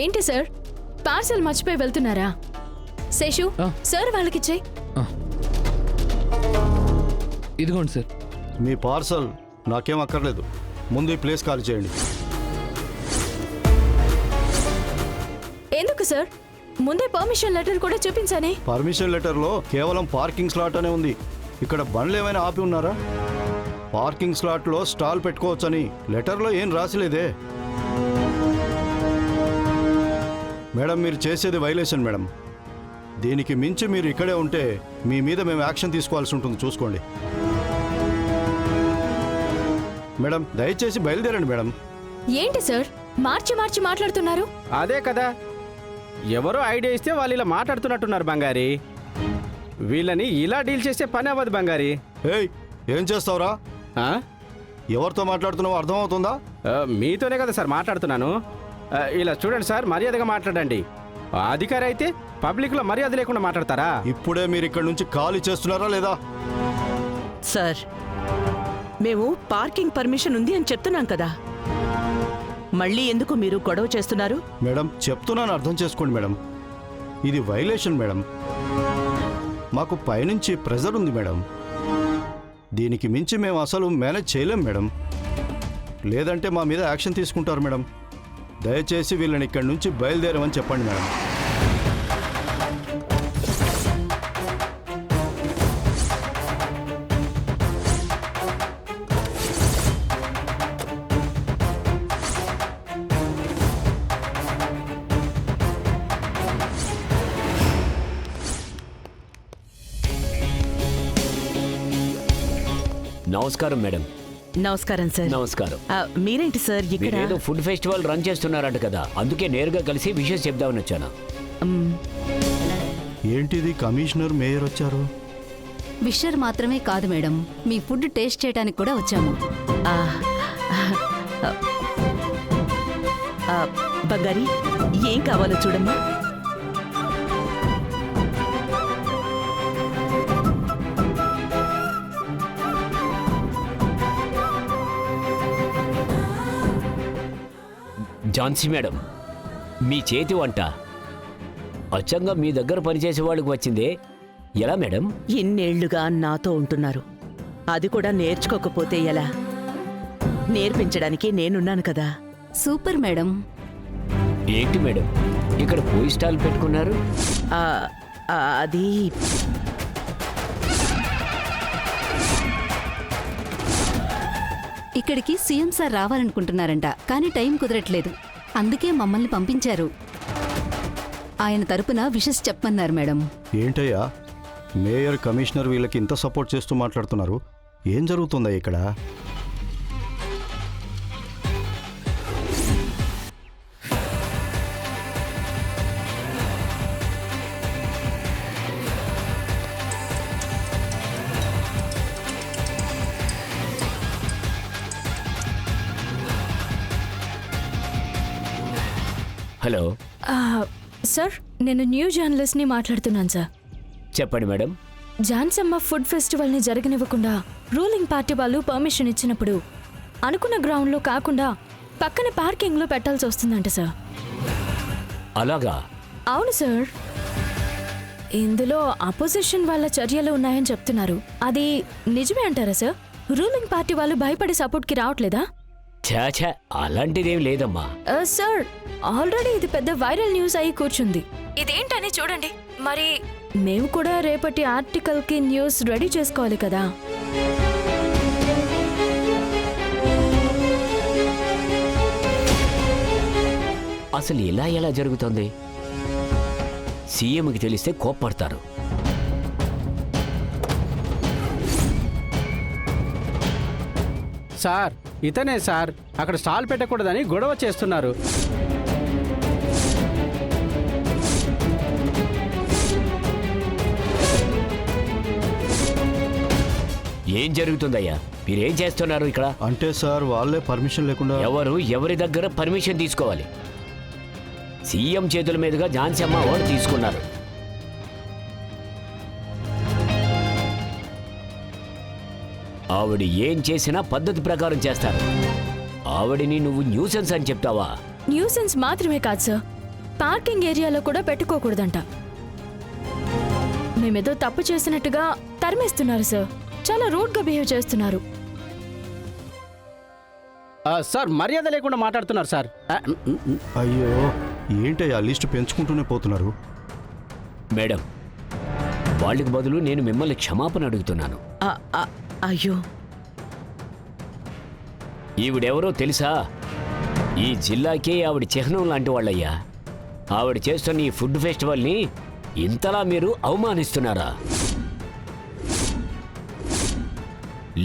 ఏంటి sir, parcel మర్చిపోయి వెళ్తున్నారా? శేషు, సార్ వాళ్ళకిచ్చేయి. ఇదిగోండి సార్. మీ పార్సల్ నాకేం అక్కర్లేదు. ముందు ఈ ప్లేస్ ఖాళీ చేయండి. ఎందుకు సార్? ముందే పర్మిషన్ లెటర్ కూడా చూపించానే. పర్మిషన్ లెటర్లో కేవలం పార్కింగ్ స్లాట్ అనే ఉంది. ఇక్కడ బండ్లు ఏమైనా ఆపి ఉన్నారా? పార్కింగ్ స్లాట్లో స్టాల్ పెట్టుకోవచ్చని లెటర్లో ఏం రాసిలేదే. మేడం, మీరు చేసేది వైలేషన్ మేడం. దీనికి మించి మీరు ఇక్కడే ఉంటే మీ మీద మేము యాక్షన్ తీసుకోవాల్సి ఉంటుంది, చూసుకోండి. మేడం, దయచేసి బయలుదేరండి మేడం. ఏంటి సార్ మార్చి మార్చి మాట్లాడుతున్నారు? అదే కదా, ఎవరో ఐడియా ఇస్తే వాళ్ళు ఇలా మాట్లాడుతున్నట్టున్నారు బంగారి. వీళ్ళని ఇలా డీల్ చేసే పని అవ్వదు బంగారి. ఏయ్, ఏం చేస్తావురా? ఎవరితో మాట్లాడుతున్నావో అర్థమవుతుందా? మీతోనే కదా సార్ మాట్లాడుతున్నాను. ఇలా చూడండి సార్, మర్యాదగా మాట్లాడండి. అధికారి అయితే పబ్లిక్లో మర్యాద లేకుండా మాట్లాడతారా? ఇప్పుడే మీరు ఇక్కడ నుంచి ఖాళీ చేస్తున్నారా లేదా? సార్, మేము పార్కింగ్ పర్మిషన్ ఉంది అని చెప్తున్నాం కదా, మళ్ళీ ఎందుకు మీరు గొడవ చేస్తున్నారు? మేడం, చెప్తున్నాను, అర్థం చేసుకోండి మేడం. ఇది వైలేషన్ మేడం. మాకు పైనుంచి ప్రెజర్ ఉంది మేడం. దీనికి మించి మేము అసలు మేనేజ్ చేయలేం మేడం. లేదంటే మా మీద యాక్షన్ తీసుకుంటారు మేడం. దయచేసి వీళ్ళని ఇక్కడి నుంచి బయలుదేరమని చెప్పండి మేడం. నమస్కారం మేడం. నమస్కారం సార్. నమస్కారం. మీరేంటి సార్ ఇక్కడ? ఏదో ఫుడ్ ఫెస్టివల్ రన్ చేస్తున్నారంట కదా, అందుకే నేరుగా కలిసి విషయం చెప్దామని వచ్చాను. ఏంటిది, కమిషనర్ మేయర్ వచ్చారు? విషర్ మాత్రమే కాదు మేడం, మీ ఫుడ్ టేస్ట్ చేయడానికి కూడా వచ్చాము. బంగారి, ఏం కావాలో చూడమ్మా. ఝాన్సీ మేడం, మీ చేతి వంట అచ్చంగా మీ దగ్గర పనిచేసే వాళ్ళకి వచ్చిందే, ఎలా మేడం? ఇన్నేళ్లుగా నాతో ఉంటున్నారు, అది కూడా నేర్చుకోకపోతే ఎలా? నేర్పించడానికి నేనున్నాను కదా. Super madam. ఏంటి మేడం ఇక్కడ పోయి స్టాల్ పెట్టుకున్నారు? అది ఇక్కడికి సీఎం సార్ రావాలనుకుంటున్నారంట, కానీ టైం కుదరట్లేదు, అందుకే మమ్మల్ని పంపించారు. ఆయన తరపున విషెస్ చెప్పమన్నారు మేడం. ఏంటయ్యా, మేయర్ కమిషనర్ వీళ్ళకి ఇంత సపోర్ట్ చేస్తూ మాట్లాడుతున్నారు. ఏం జరుగుతుందా ఇక్కడ? హలో సార్, నేను న్యూ జర్నలిస్ట్ని మాట్లాడుతున్నాను సార్. చెప్పండి madam. Jhansamma food ఫెస్టివల్ని జరగనివ్వకుండా ruling party వాళ్ళు పర్మిషన్ ఇచ్చినప్పుడు అనుకున్న గ్రౌండ్లో కాకుండా పక్కన పార్కింగ్లో పెట్టాల్సి వస్తుందంట సార్. అలాగా? అవును సార్. ఇందులో అపోజిషన్ వాళ్ళ చర్యలు ఉన్నాయని చెప్తున్నారు. అది నిజమే అంటారా సార్? రూలింగ్ పార్టీ వాళ్ళు భయపడి సపోర్ట్కి రావట్లేదా? ఛా, అలాంటిదేం లేదమ్మా. సార్, ఆల్రెడీ ఇది పెద్ద వైరల్ న్యూస్ అయి కూర్చుంది. ఇదేంటని చూడండి. మరి మేము కూడా రేపటి ఆర్టికల్కి న్యూస్ రెడీ చేసుకోవాలి కదా. అసలు ఎలా జరుగుతుంది? సీఎంకి తెలిస్తే కోప్పడతారు. సార్, ఇతనే సార్ అక్కడ స్టాల్ పెట్టకూడదని గొడవ చేస్తున్నారు. ఏం జరుగుతుందయ్యా? మీరేం చేస్తున్నారు ఇక్కడ? అంటే సార్, వాళ్ళే పర్మిషన్ లేకుండా. ఎవరి దగ్గర పర్మిషన్ తీసుకోవాలి? సీఎం చేతుల మీదుగా ఝాన్సీ అమ్మ అవార్డు తీసుకున్నారు. ఆవిడ ఏం చేసినా పద్ధతి ప్రకారం చేస్తారు. ఆవిడని నువ్వు న్యూసెన్స్ అని చెప్తావా? న్యూసెన్స్ మాత్రమే కాదు సార్, పార్కింగ్ ఏరియాలో కూడా పెట్టుకోకూడదంట. మేమేదో తప్పు చేసినట్టుగా తరిమేస్తున్నారు సార్. చాలా రూడ్గా బిహేవ్ చేస్తున్నారు. సార్ మర్యాద లేకుండా మాట్లాడుతున్నారు సార్. అయ్యో ఏంటయ్యా లిస్టు పెంచుకుంటూనే పోతున్నారు. మేడం, వాళ్ళకి బదులు నేను మిమ్మల్ని క్షమాపణ అడుగుతున్నాను. అయ్యో, ఈవిడెవరో తెలుసా? ఈ జిల్లాకే ఆవిడ చిహ్నం లాంటి వాళ్ళయ్యా. ఆవిడ చేస్తున్న ఈ ఫుడ్ ఫెస్టివల్ని ఇంతలా మీరు అవమానిస్తున్నారా?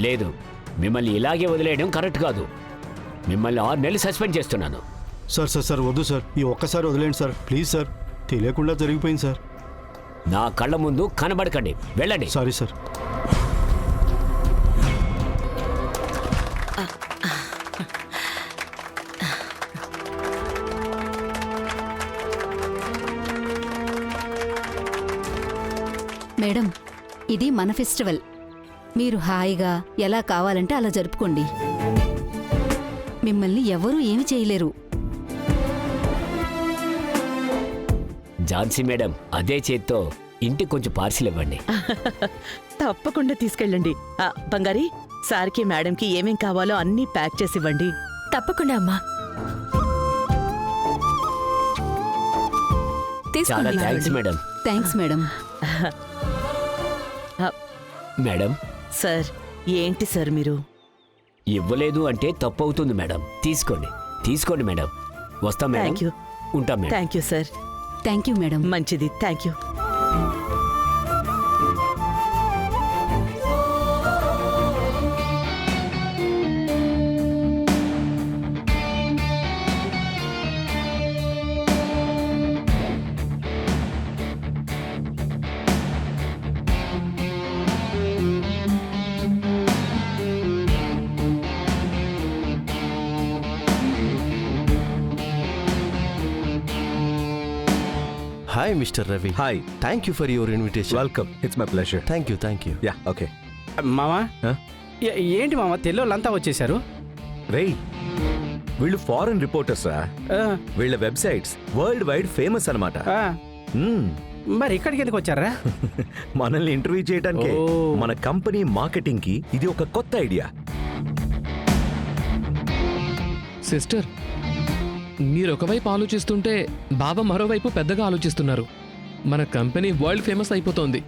లేదు, మిమ్మల్ని ఇలాగే వదిలేయడం కరెక్ట్ కాదు. మిమ్మల్ని 6 నెలలు సస్పెండ్ చేస్తున్నాను. సార్ వద్దు సార్, ఈ ఒక్కసారి వదిలేండి సార్ ప్లీజ్ సార్. తెలియకుండా జరిగిపోయింది సార్. నా కళ్ళ ముందు కనబడకండి, వెళ్ళండి. Sorry sir. మేడం, ఇది మన ఫెస్టివల్. మీరు హాయిగా ఎలా కావాలంటే అలా జరుపుకోండి. మిమ్మల్ని ఎవరూ ఏమి చేయలేరు. ఝాన్సీ మేడం, అదే చేత్తో ఇంటికి కొంచెం పార్సిల్ ఇవ్వండి. తప్పకుండా తీసుకెళ్ళండి. బంగారి, సార్కి మేడంకి ఏమేం కావాలో అన్నీ ప్యాక్ చేసి ఇవ్వండి. తప్పకుండా అమ్మా. చాలా తీసుకోండి. Thanks madam. Thanks madam. Madam, sir, ఏంటి సార్ మీరు? ఇవ్వలేదు అంటే తప్పు అవుతుంది మేడం. తీసుకోండి మేడం. వస్తాం మేడం. Thank you. ఉంటాం madam. Thank you sir. Thank you madam. మంచిది, thank you. Hi, Mr. Ravi. Hi. Thank you for your invitation. Welcome. It's my pleasure. Thank you. Yeah, okay. మామా, Huh? ఏంటి మామ తెల్లోళ్ళంతా వచ్చేసారు? రేయ్, వీళ్ళు foreign reporters రా. ఆ, వీళ్ళ వెబ్సైట్స్ వరల్డ్ వైడ్ ఫేమస్ అన్నమాట. ఆ, మరి ఇక్కడికి ఎందుకు వచ్చారా? మనల్ని ఇంటర్వ్యూ చేయడానికి ఓ. మన కంపెనీ మార్కెటింగ్ కి ఇది ఒక కొత్త ఐడియా. సిస్టర్, మీరు ఒకవైపు ఆలోచిస్తుంటే బాబా మరోవైపు పెద్దగా ఆలోచిస్తున్నారు. మన కంపెనీ వరల్డ్ ఫేమస్ అయిపోతోంది.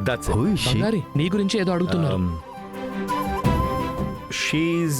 That's it. Who is she? బంగారి, నీ గురించి ఏదో అడుగుతున్నారు. She's